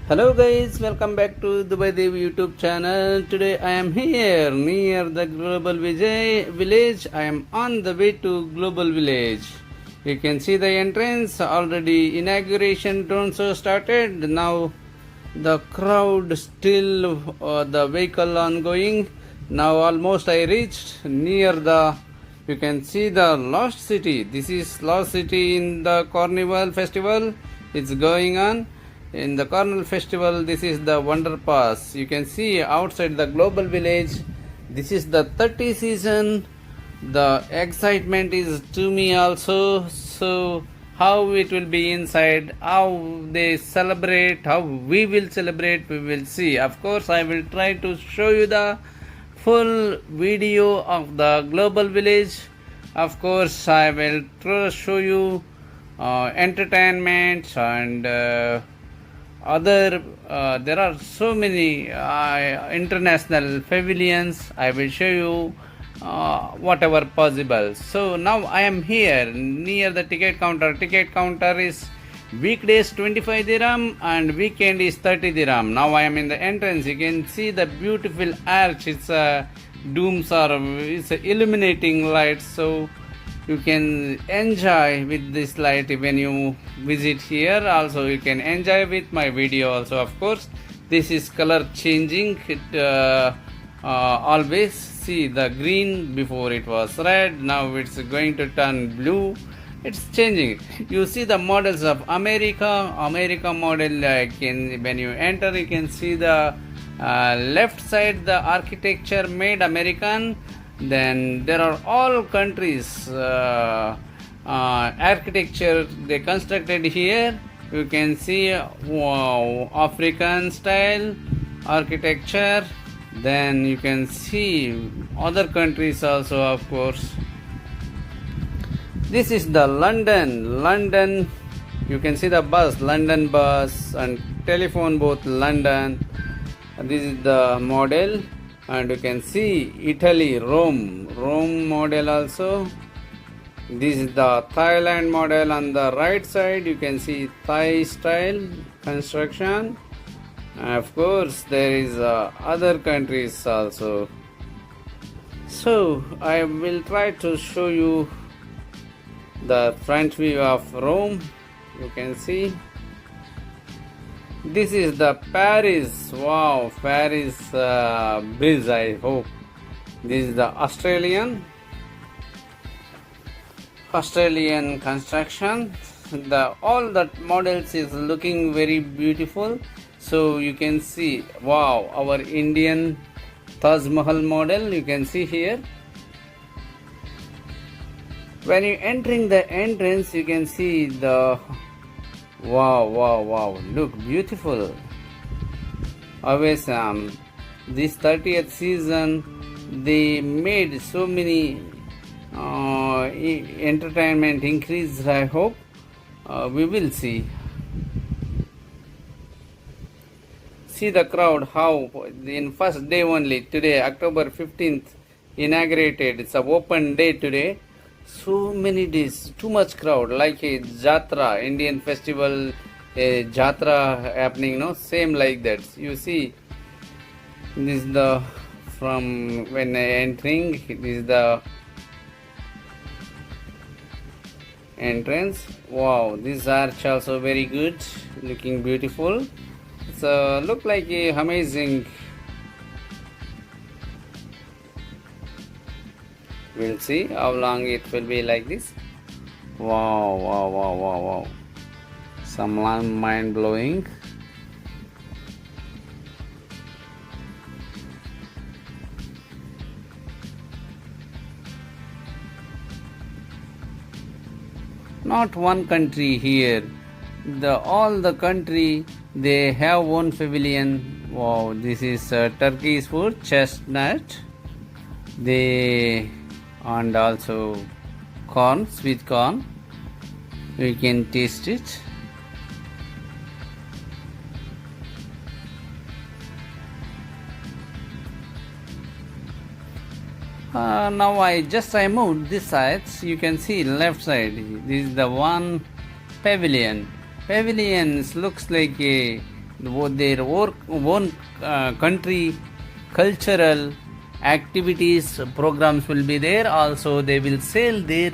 Hello guys, welcome back to Dubai Dev YouTube channel. Today I am here near the Global Village. I am on the way to Global Village. You can see the entrance already. Inauguration drone show started. Now the crowd still, the vehicle ongoing. Now almost I reached near the. You can see the Lost City. This is Lost City in the Carnival Festival. It's going on. In the Carnival Festival, this is the Wonder Pass. You can see outside the Global Village. This is the 30 season. The excitement is to me also. So how it will be inside, how they celebrate, how we will celebrate, we will see. Of course, I will try to show you the full video of the Global Village. Of course, I will show you entertainment and other there are so many international pavilions. I will show you whatever possible. So now I am here near the ticket counter is weekdays 25 dirham and weekend is 30 dirham. Now I am in the entrance. You can see the beautiful arch. It's dooms or it's illuminating lights, so you can enjoy with this light when you visit here. Also you can enjoy with my video also. Of course, this is color changing. It always see the green, before it was red, now it's going to turn blue. It's changing. You see the models of America model. When you enter, you can see the left side, the architecture made American. Then there are all countries architecture they constructed here. You can see African style architecture. Then you can see other countries also, of course. This is the London. You can see the bus, London bus, and telephone booth, London. This is the model. And you can see Italy, Rome model also. This is the Thailand model. On the right side you can see Thai style construction. Of course there is other countries also. So I will try to show you the front view of Rome. You can see this is the Paris. Wow, Paris bridge, I hope. This is the Australian construction. All the models is looking very beautiful. So you can see, wow, our Indian Taj Mahal model. You can see here. When you entering the entrance, you can see the wow, look beautiful. Always this 30th season they made so many entertainment increase. I hope we will see the crowd, how in first day only today, October 15th inaugurated. It's a open day today. So many days, too much crowd, like a Jatra, Indian festival, a Jatra happening, no? Same like that. You see, this is the, from when entering, this is the entrance. Wow, this arch also very good, looking beautiful. So look like a amazing. We'll see how long it will be like this. Wow. Some mind blowing. Not one country here. All the country they have one pavilion. Wow, this is Turkey's food, chestnut. And also corn, sweet corn. You can taste it. Now I moved this side. So you can see left side. This is the one pavilion. Pavilions looks like a their own country cultural activities programs will be there. Also they will sell their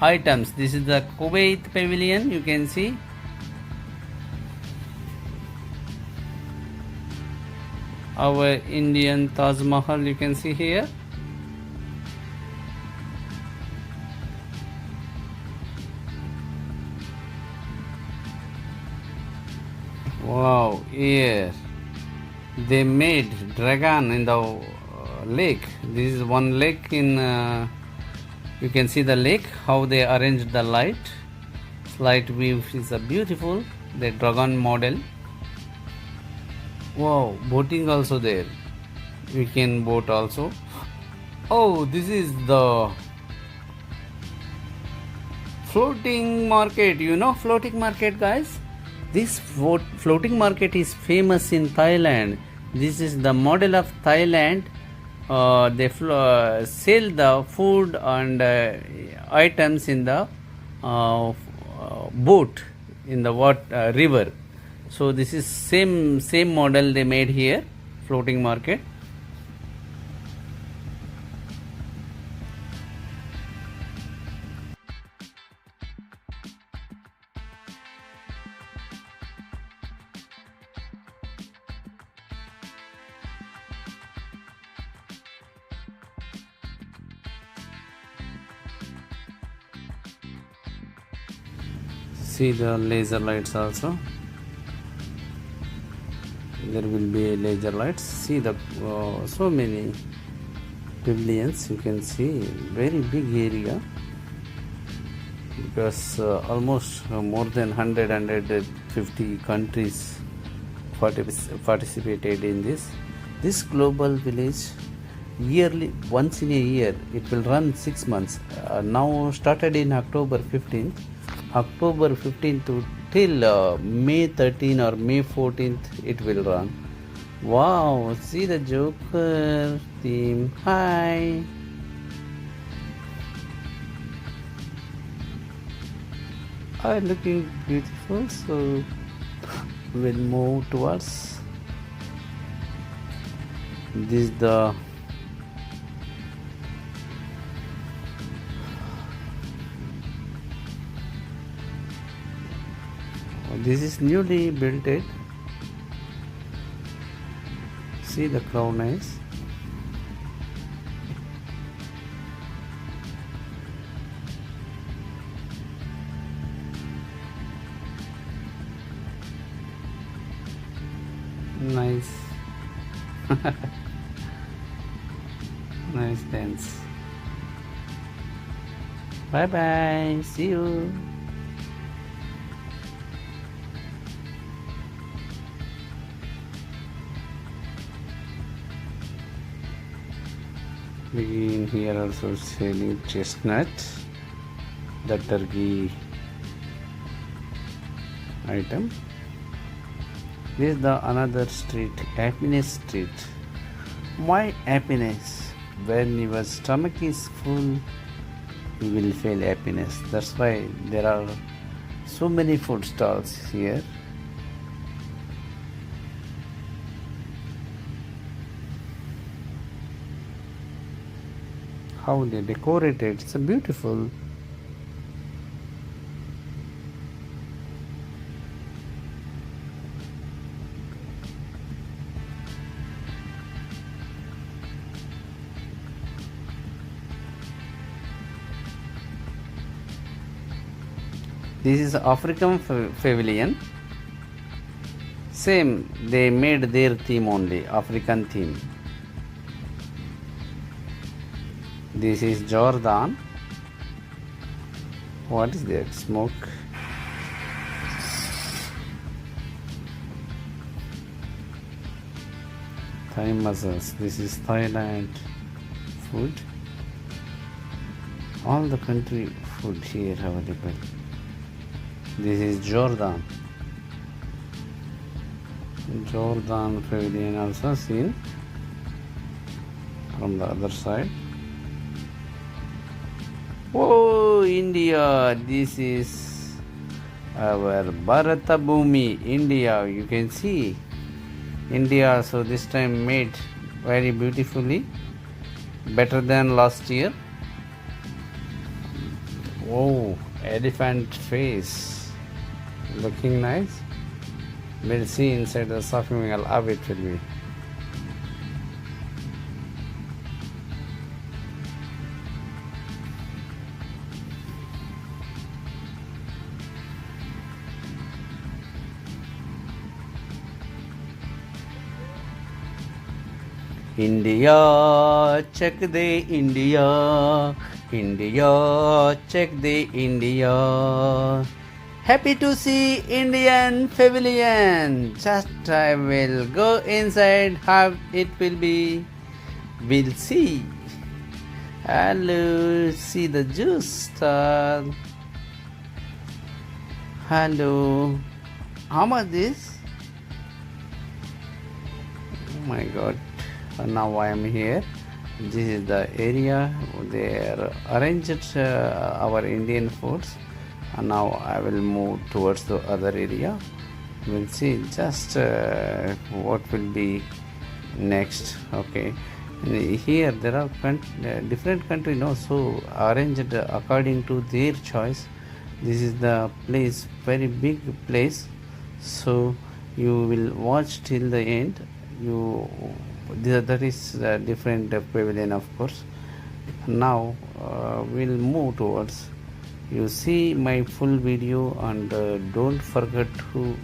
items. This is the Kuwait pavilion, you can see. Our Indian Taj Mahal, you can see here. Wow, here they made dragon in the lake. This is one lake in you can see the lake, how they arranged the light view is a beautiful, the dragon model. Wow, boating also there, we can boat also. Oh, this is the floating market, you know floating market, guys. This floating market is famous in Thailand. This is the model of Thailand. They sell the food and items in the boat in the river. So this is same model they made here, floating market. See the laser lights also. There will be laser lights. See the so many pavilions. You can see very big area, because almost more than 150 countries participated in this. This global village yearly, once in a year, it will run 6 months. Now started in October 15th. October 15th to till May 13 or May 14th it will run. Wow, see the Joker theme. Hi. Are looking beautiful, so we'll move towards this this is newly built it. See the crown eyes. Nice. Nice dance. Bye bye. See you. Again here also selling chestnut, the turkey item. This is the another street, happiness street. Why happiness? When your stomach is full, you will feel happiness. That's why there are so many food stalls here. How they decorate it, it's a beautiful. This is African pavilion. Same, they made their theme only, African theme. This is Jordan. What is that? Smoke. Thai mussels. This is Thailand food. All the country food here available. This is Jordan. Jordan pavilion also seen from the other side. Oh, India, this is our Bharata Bhumi, India. You can see India, so this time made very beautifully, better than last year. Oh, elephant face, looking nice. We'll see inside the shopping mall how it will be. India, check the India. India, check the India. Happy to see Indian pavilion. Just I will go inside how it will be. We'll see. Hello, see the juice stall. Hello. How much this? Oh my god. Now I am here. This is the area they arranged our Indian foods, and now I will move towards the other area. We'll see just what will be next. Okay, and here there are different countries also arranged according to their choice. This is the place, very big place, so you will watch till the end. That is a different pavilion, of course. Now we'll move towards. You see my full video, and don't forget to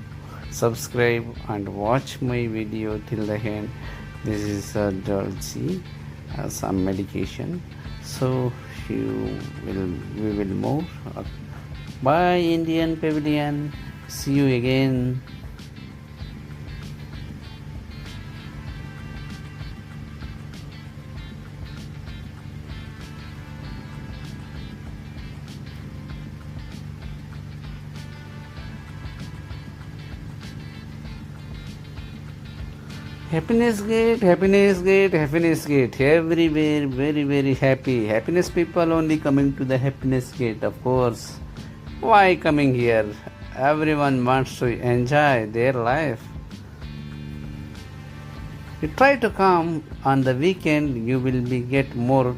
subscribe and watch my video till the end. This is Dolce, some medication. So we will move. Bye, Indian pavilion. See you again. Happiness gate, happiness gate, happiness gate. Everywhere, very, very happy. Happiness people only coming to the happiness gate, of course. Why coming here? Everyone wants to enjoy their life. You try to come on the weekend, you will get more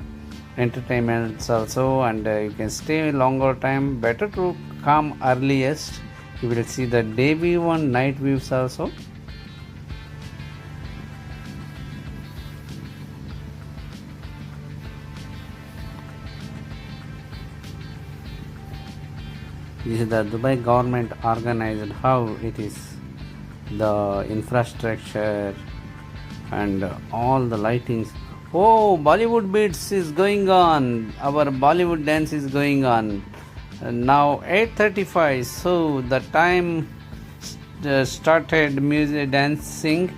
entertainments also, and you can stay longer time. Better to come earliest. You will see the day view and night views also. This is the Dubai government organized how it is, the infrastructure and all the lightings. Oh, Bollywood beats is going on. Our Bollywood dance is going on. Now 8:35. So the time started music dancing,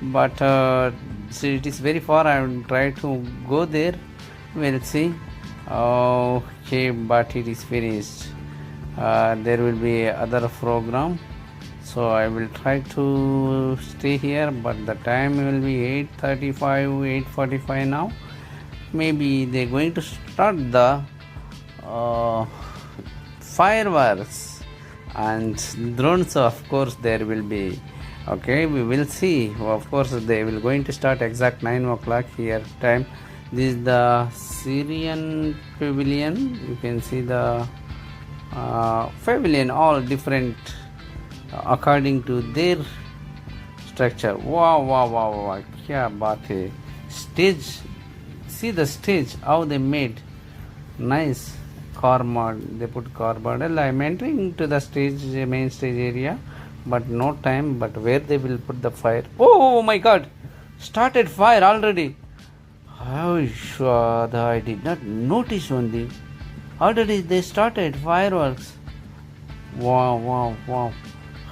but see, it is very far. I will try to go there. We'll see. Okay, but it is finished. There will be other program, so I will try to stay here, but the time will be 8:35, 8:45 now. Maybe they're going to start the fireworks and drones. Of course there will be. Okay, we will see. Of course they will going to start exact 9 o'clock here time. This is the Syrian pavilion. You can see the pavilion, all different according to their structure. Wow, wow, wow, wow, kya baat hai. Stage, see the stage, how they made nice cardboard. They put cardboard. I am entering to the stage, main stage area, but no time. But where they will put the fire? Oh my God, started fire already. Oh, sure, I did not notice only. Already they started fireworks. Wow, wow, wow.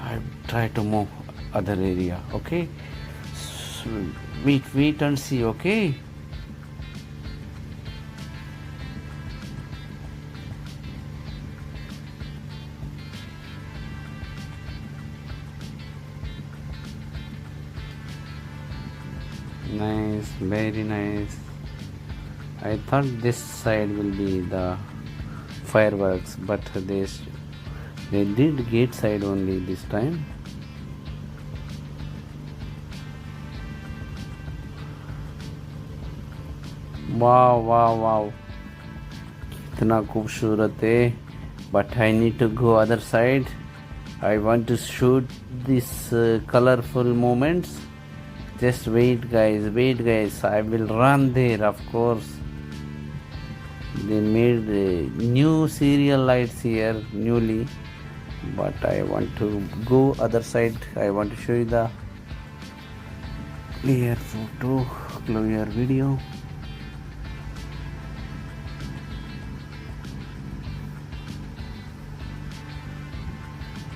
I try to move other area. Okay. So, wait and see. Okay. Nice, very nice. I thought this side will be the fireworks, but they They did gate side only this time. Wow, wow, wow. कितना खूबसूरत है. But I need to go other side. I want to shoot these colorful moments. Just wait guys, wait guys. I will run there, of course. They made new serial lights here newly. But I want to go other side. I want to show you the clear photo, clear video.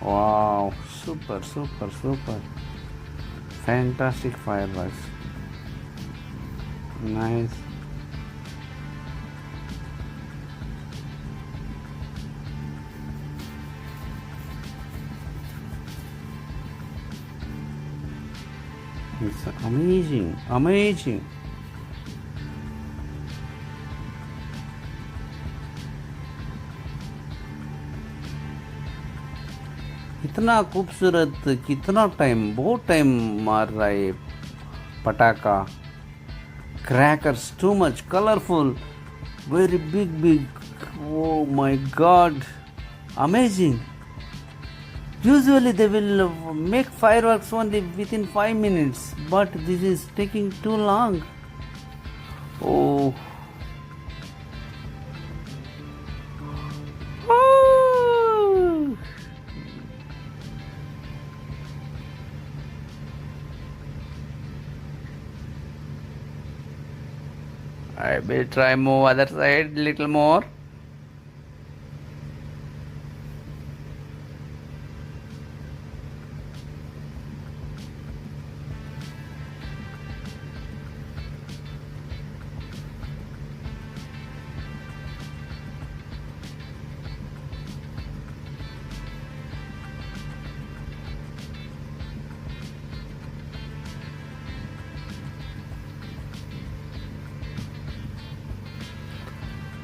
Wow, super, super, super. Fantastic fireworks. Nice. It's amazing, amazing. इतना खूबसूरत, कितना time, बहुत time मार रहा है पटाखा. Crackers, too much colorful, very big. Oh my God, amazing. Usually they will make fireworks only within 5 minutes, but this is taking too long. Oh. Oh. I will try move other side little more.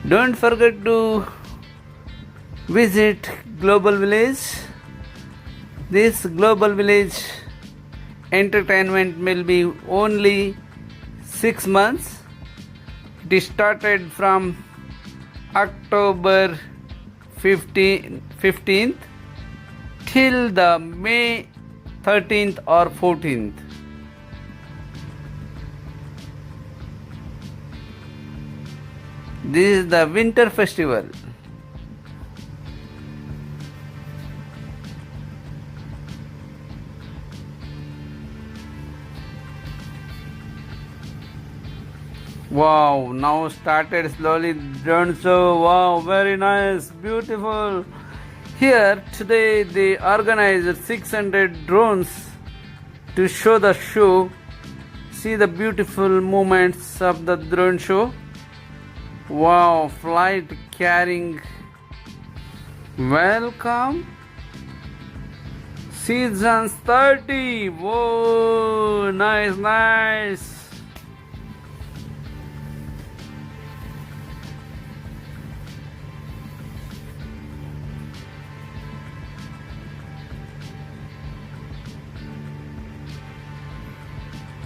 Don't forget to visit Global Village. This Global Village entertainment will be only 6 months. It started from October 15th till the May 13th or 14th. This is the winter festival. Wow, now started slowly drone show. Wow, very nice, beautiful. Here today they organized 600 drones to show the show. See the beautiful moments of the drone show. Wow, flight carrying welcome seasons 30. Whoa, nice.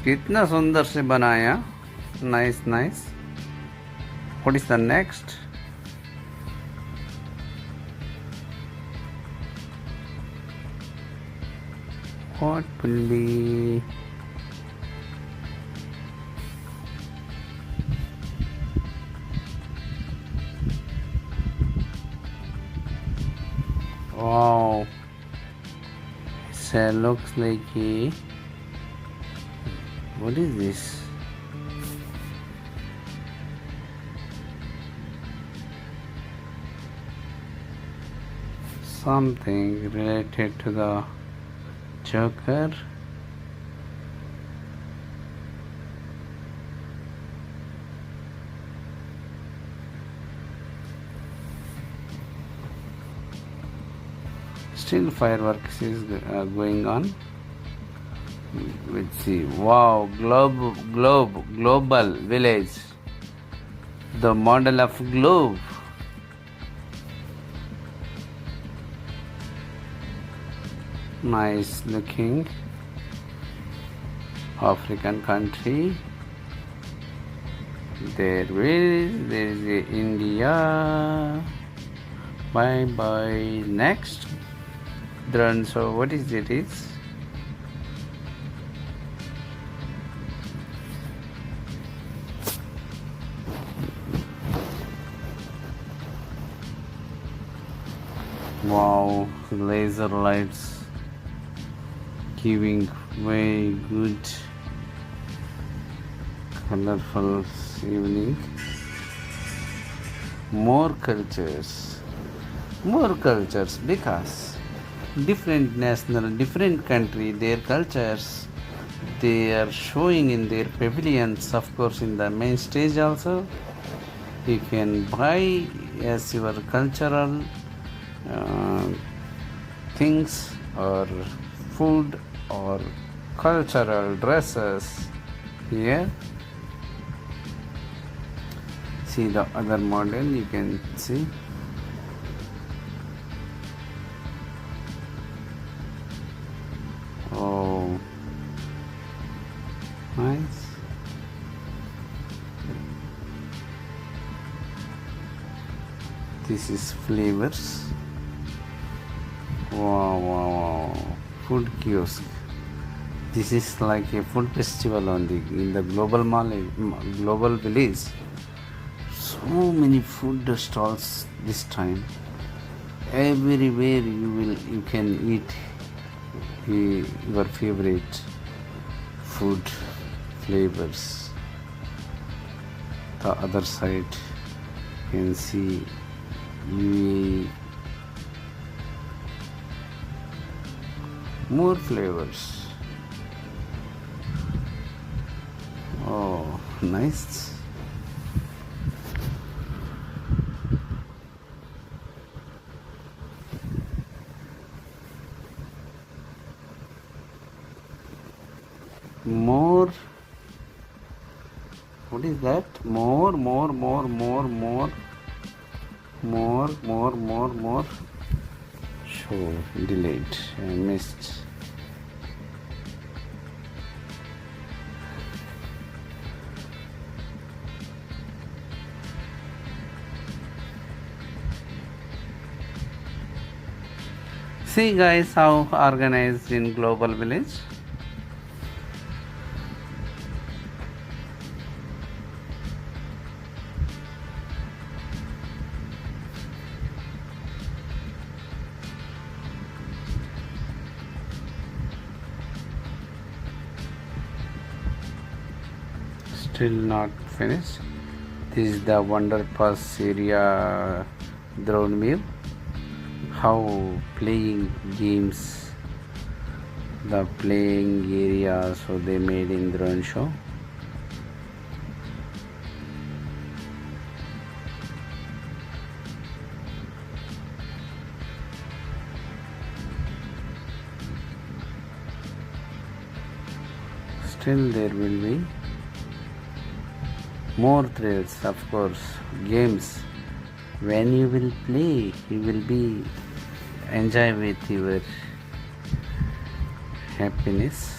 कितना सुंदर से बनाया. Nice. What is the next? What will be? Wow, it looks like a. What is this? Something related to the Joker. Still fireworks is going on. Let's see. Wow, global village. The model of globe. Nice looking African country. There is a India. Bye bye. Next. Done. So what is it? Is wow, laser lights giving very good colorful evening. More cultures because different national, different country, their cultures they are showing in their pavilions, of course in the main stage also. You can buy as your cultural uh, things or food or cultural dresses here. See the other model, you can see. Oh, nice. This is flavors. Wow. Food kiosk. This is like a food festival only in the global village. So many food stalls this time. Everywhere you can eat your favorite food flavors. The other side you can see more flavors. Oh, nice. More. What is that? More. Show delayed. I missed. See guys how organized in global village. Still not finished. This is the Wonder Pass area drone view. How playing games, the playing area, so they made in drone show. Still there will be more thrills, of course, games. When you will play, you will be enjoy with your happiness.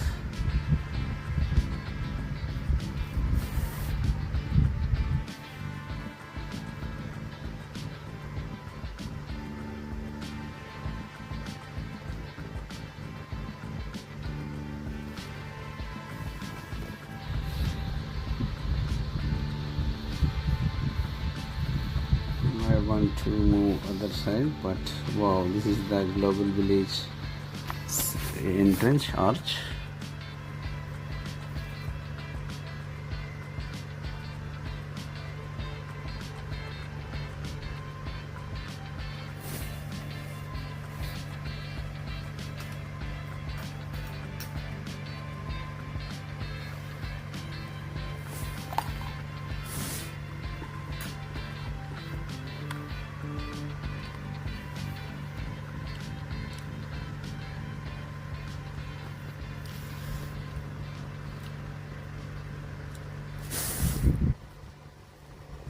I want to move other side, but wow, this is the global village entrance arch.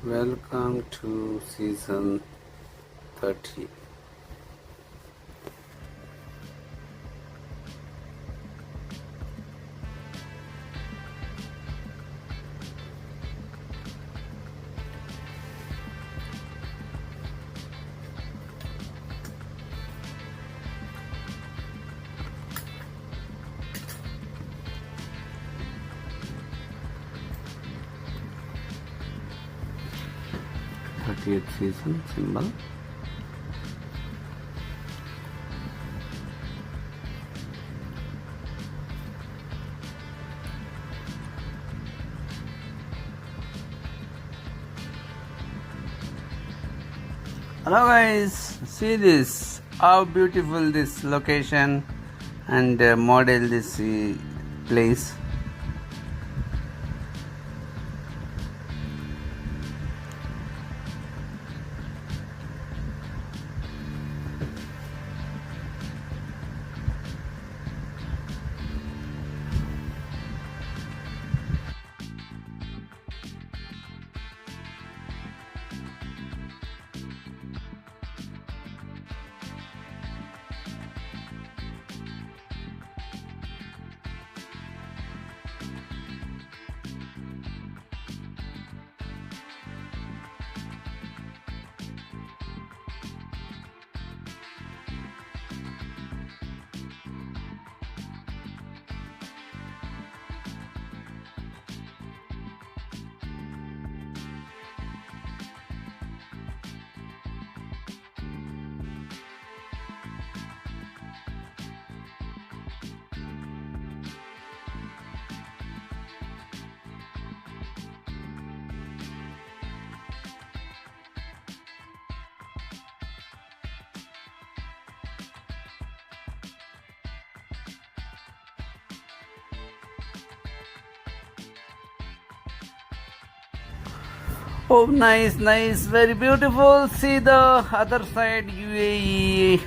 Welcome to season 30. 30th season symbol. Hello guys, see this, how beautiful this location and model this place. Oh, nice, nice, very beautiful. See the other side, UAE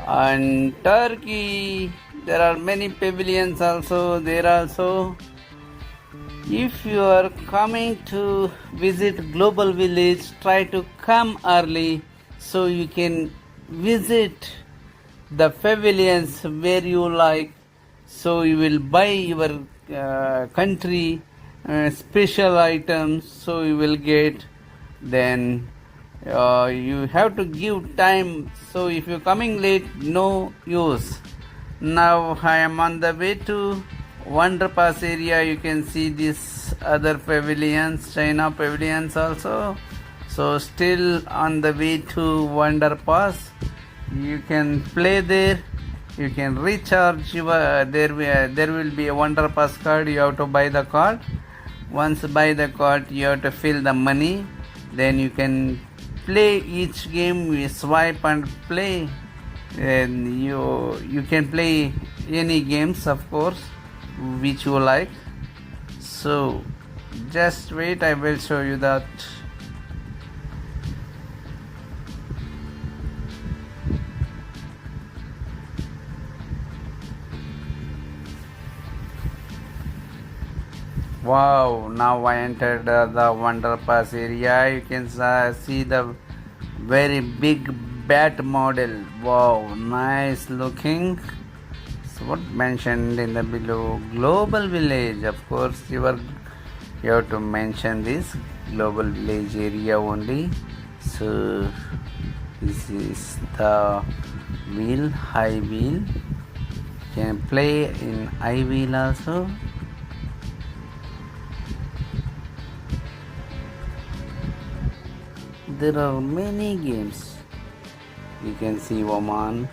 and Turkey. There are many pavilions also there also. If you are coming to visit Global Village, try to come early so you can visit the pavilions where you like. So you will buy your country special items, so you will get. Then you have to give time, so if you're coming late, no use. Now I am on the way to Wonderpass area. You can see this other pavilions, China pavilions also. So still on the way to Wonderpass. You can play there. You can recharge your there will be a Wonderpass card. You have to buy the card. Once buy the card, you have to fill the money. Then you can play each game. You swipe and play. And you can play any games, of course, which you like. So just wait, I will show you that. Wow, now I entered the Wonderpass area. You can see the very big bat model. Wow, nice looking. So what mentioned in the below, Global Village. Of course, you have to mention this Global Village area only. So this is the wheel, high wheel. You can play in high wheel also. There are many games. You can see Oman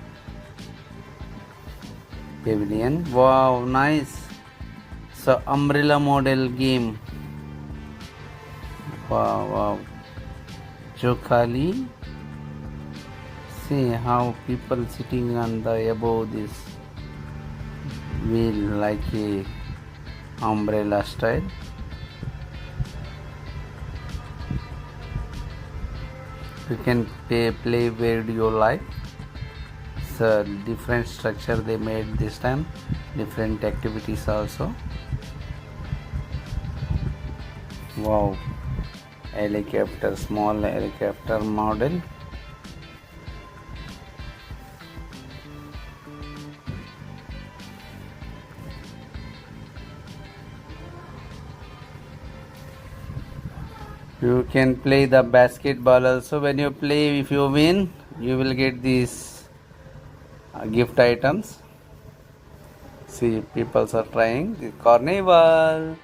Pavilion. Wow, nice. So umbrella model game. Wow, wow. Jokali. See how people sitting on the above this wheel like a umbrella style. You can play where you like. So different structure they made this time, different activities also. Wow, helicopter, small helicopter model. You can play the basketball also. When you play, if you win, you will get these gift items. See, people are trying the carnival.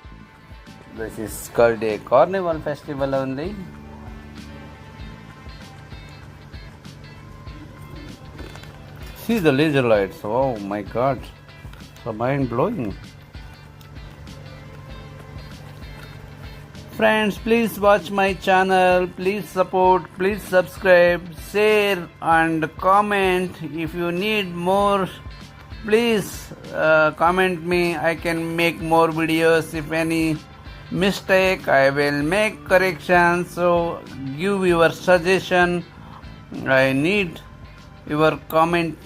This is called a carnival festival only. See the laser lights. Oh my god. So mind blowing. Friends, please watch my channel. Please support. Please subscribe, share, and comment. If you need more, please comment me. I can make more videos. If any mistake, I will make corrections. So give your suggestion. I need your comment.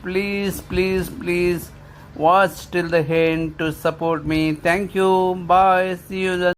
Please, please, please watch till the end to support me. Thank you. Bye. See you.